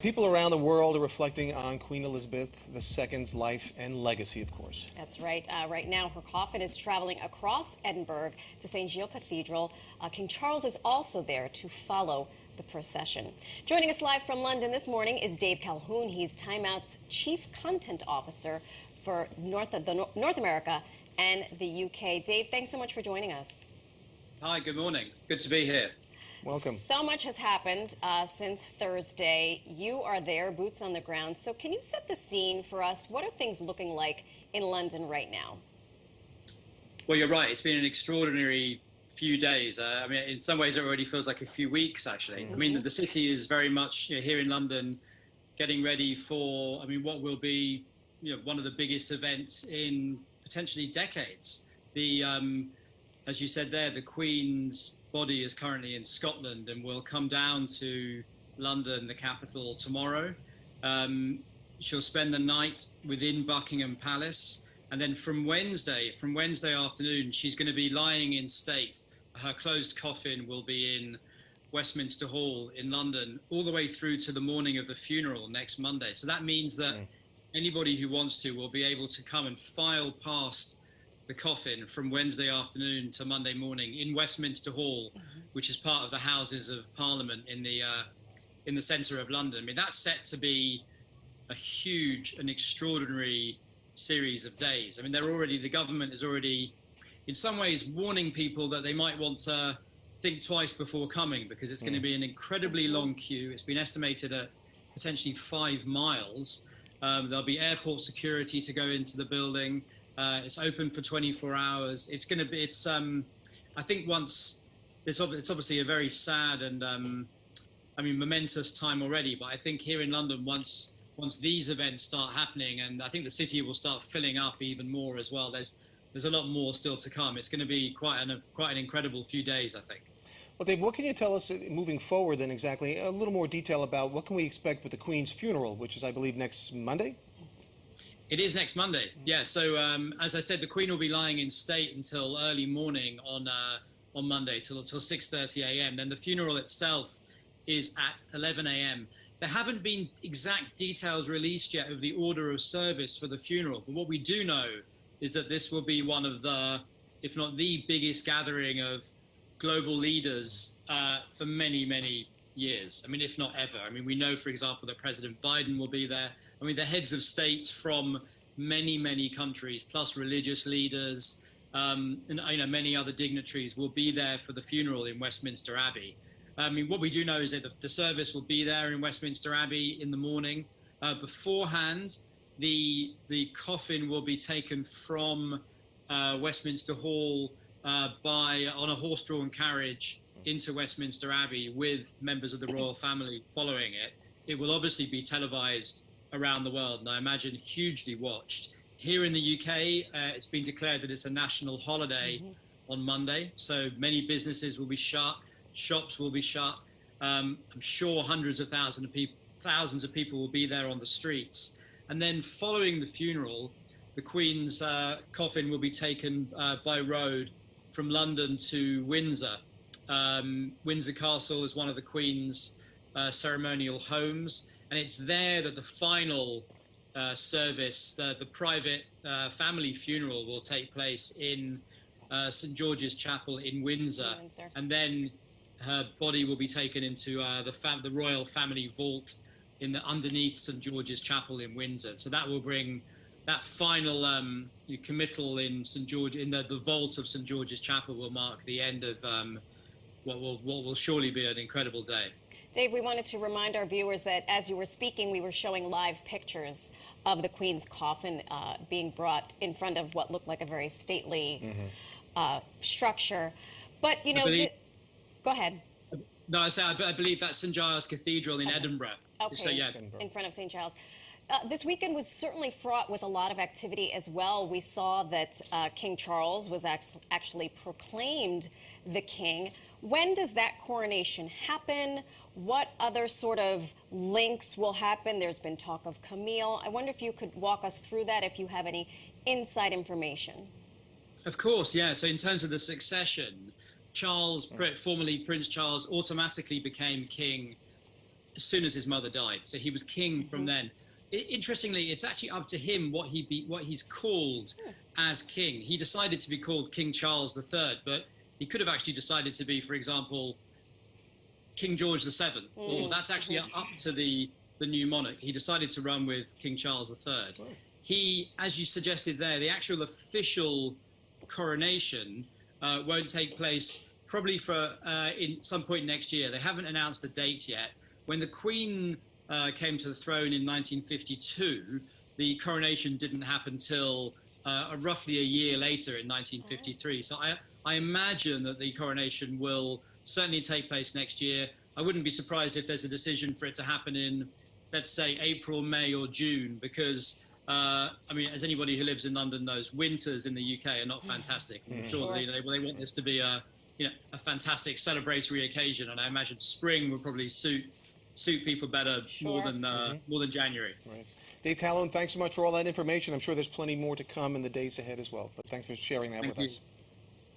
People around the world are reflecting on Queen Elizabeth II's life and legacy, of course. That's right. Right now, her coffin is traveling across Edinburgh to St. Giles Cathedral. King Charles is also there to follow the procession. Joining us live from London this morning is Dave Calhoun. He's Time Out's Chief Content Officer for North America and the UK. Dave, thanks so much for joining us. Hi, good morning. Good to be here. Welcome. So much has happened since Thursday. You are there, boots on the ground. So can you set the scene for us? What are things looking like in London right now? Well, you're right. It's been an extraordinary few days. I mean, in some ways, it already feels like a few weeks, actually. I mean, the city is very much here in London getting ready for, what will be, one of the biggest events in potentially decades. As you said there, the Queen's body is currently in Scotland and will come down to London, the capital, tomorrow. She'll spend the night within Buckingham Palace. And then from Wednesday afternoon, she's going to be lying in state. Her closed coffin will be in Westminster Hall in London, all the way through to the morning of the funeral next Monday. So that means that anybody who wants to will be able to come and file past the coffin from Wednesday afternoon to Monday morning in Westminster Hall, which is part of the Houses of Parliament in the centre of London. I mean, that's set to be a huge and extraordinary series of days. I mean, the government is already, in some ways, warning people that they might want to think twice before coming, because it's going to be an incredibly long queue. It's been estimated at potentially 5 miles. There'll be airport security to go into the building. It's open for 24 hours. It's going to be, I think once, it's obviously a very sad and, momentous time already. But I think here in London, once these events start happening, and I think the city will start filling up even more as well. There's a lot more still to come. It's going to be quite an incredible few days, I think. Well, Dave, what can you tell us moving forward then exactly? A little more detail about what can we expect with the Queen's funeral, which is, I believe, next Monday? It is next Monday, yeah. So as I said, the Queen will be lying in state until early morning on Monday, till 6:30 a.m. Then the funeral itself is at 11 a.m. There haven't been exact details released yet of the order of service for the funeral, but what we do know is that this will be one of the, if not the biggest gathering of global leaders for many, many years. I mean, if not ever. I mean, we know, for example, that President Biden will be there. I mean, the heads of states from many, many countries, plus religious leaders, and many other dignitaries will be there for the funeral in Westminster Abbey. I mean, what we do know is that the service will be there in Westminster Abbey in the morning. Beforehand, the coffin will be taken from Westminster Hall on a horse-drawn carriage into Westminster Abbey with members of the royal family following it. It will obviously be televised around the world, and I imagine hugely watched. Here in the UK, it's been declared that it's a national holiday on Monday, so many businesses will be shut, shops will be shut. I'm sure hundreds of thousands of people will be there on the streets. And then following the funeral, the Queen's coffin will be taken by road from London to Windsor. Windsor Castle is one of the Queen's ceremonial homes, and it's there that the final service, the private family funeral, will take place in St. George's Chapel in Windsor. And then her body will be taken into the royal family vault underneath St. George's Chapel in Windsor. So that will bring that final committal in St. George, in the vault of St. George's Chapel, will mark the end of what will surely be an incredible day. Dave, we wanted to remind our viewers that as you were speaking, we were showing live pictures of the Queen's coffin being brought in front of what looked like a very stately structure. But, go ahead. No, I believe that's St. Giles Cathedral in Edinburgh. Okay, so, yeah. In front of St. Giles. This weekend was certainly fraught with a lot of activity as well. We saw that King Charles was actually proclaimed the king. When does that coronation happen? What other sort of links will happen? There's been talk of Camille. I wonder if you could walk us through that, if you have any inside information. Of course, yeah. So in terms of the succession, formerly Prince Charles, automatically became king as soon as his mother died. So he was king from then. Interestingly, it's actually up to him what he's called as king. He decided to be called King Charles III, but he could have actually decided to be, for example, King George VII, or that's actually up to the new monarch. He decided to run with King Charles III. He, as you suggested there, the actual official coronation won't take place probably for in some point next year. They haven't announced a date yet. When the Queen came to the throne in 1952, the coronation didn't happen till roughly a year later in 1953. So I imagine that the coronation will certainly take place next year. I wouldn't be surprised if there's a decision for it to happen in, let's say, April, May, or June, because I mean, as anybody who lives in London knows, winters in the UK are not fantastic. I'm sure they want this to be a fantastic celebratory occasion, and I imagine spring will probably suit people better more than January. Right. Dave Calhoun, thanks so much for all that information. I'm sure there's plenty more to come in the days ahead as well, but thanks for sharing that with us.